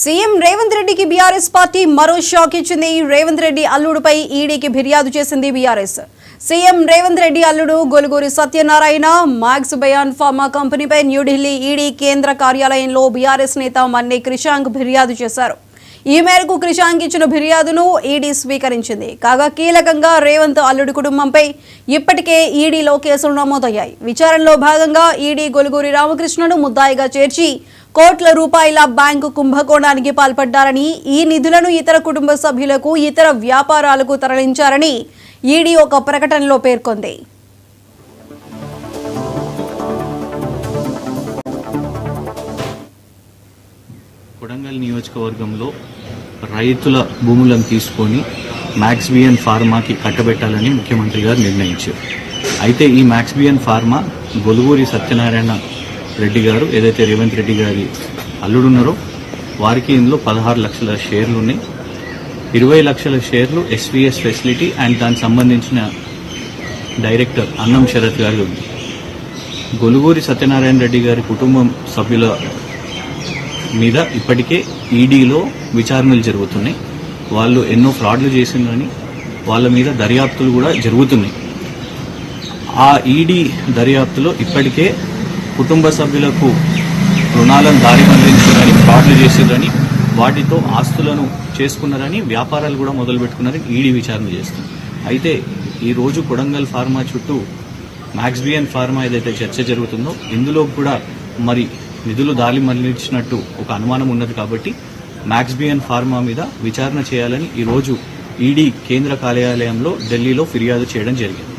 CM Revanth రెడ్డికి BRS party మరో shock ఇచ్చింది. రేవంత్ రెడ్డి అల్లుడుపై ఈడీకి ఫిర్యాదు చేసింది బీఆర్ఎస్. సీఎం రేవంత్ రెడ్డి అల్లుడు Goluguri Satyanarayana max Bayan pharma కంపెనీపై New Delhi ED కేంద్ర కార్యాలయంలో బీఆర్ఎస్ నేత మన్నే క్రిషాంక్ ఫిర్యాదు చేశారు. ఈ మేరకు క్రిషాంక్ ఇచ్చిన ఫిర్యాదును ఈడీ స్వీకరించింది. కాగా కీలకంగా రేవంత్ అల్లుడి కుటుంబంపై ఇప్పటికే ఈడీలో కేసులు నమోదయ్యాయి. విచారణలో భాగంగా ఈడీ గొలుగూరి రామకృష్ణను ముద్దాయిగా చేర్చి కోట్ల రూపాయల బ్యాంకు కుంభకోణానికి పాల్పడ్డారని, ఈ నిధులను ఇతర కుటుంబ సభ్యులకు ఇతర వ్యాపారాలకు తరలించారని ఈడీ ఒక ప్రకటనలో పేర్కొంది. కొడంగల్ నియోజకవర్గంలో రైతుల భూములను తీసుకొని మ్యాక్స్ బియన్ ఫార్మాకి కట్టబెట్టాలని ముఖ్యమంత్రి గారు నిర్ణయించారు. అయితే ఈ max Bean pharma Goluguri Satyanarayana Reddy గారు ఏదైతే రేవంత్ రెడ్డి గారి అల్లుడున్నారో వారికి ఇందులో 16 లక్షల షేర్లు ఉన్నాయి. 20 లక్షల షేర్లు ఎస్వీఎస్ ఫెసిలిటీ అండ్ దానికి సంబంధించిన డైరెక్టర్ అన్నం శరత్ గారు ఉంది. గొలుగూరి సత్యనారాయణ రెడ్డి గారి కుటుంబం సభ్యుల మీద ఇప్పటికే ఈడీలో విచారణలు జరుగుతున్నాయి. వాళ్ళు ఎన్నో ఫ్రాడ్లు చేసిందని వాళ్ళ మీద దర్యాప్తులు కూడా జరుగుతున్నాయి. ఆ ఈడీ దర్యాప్తులో ఇప్పటికే కుటుంబ సభ్యులకు రుణాలను దారి మళ్లించారని, ఫ్రాడ్లు చేసిందని, వాటితో ఆస్తులను చేసుకున్నారని, వ్యాపారాలు కూడా మొదలు పెట్టుకున్నారని ఈడీ విచారణ చేస్తుంది. అయితే ఈరోజు కొడంగల్ ఫార్మా చుట్టూ మ్యాక్స్ బియన్ ఫార్మా ఏదైతే చర్చ జరుగుతుందో ఇందులో కూడా మరి నిధులు దారి మళ్లించినట్టు ఒక అనుమానం ఉన్నది. కాబట్టి మ్యాక్స్ బియన్ ఫార్మా మీద విచారణ చేయాలని ఈరోజు ఈడీ కేంద్ర కార్యాలయంలో ఢిల్లీలో ఫిర్యాదు చేయడం జరిగింది.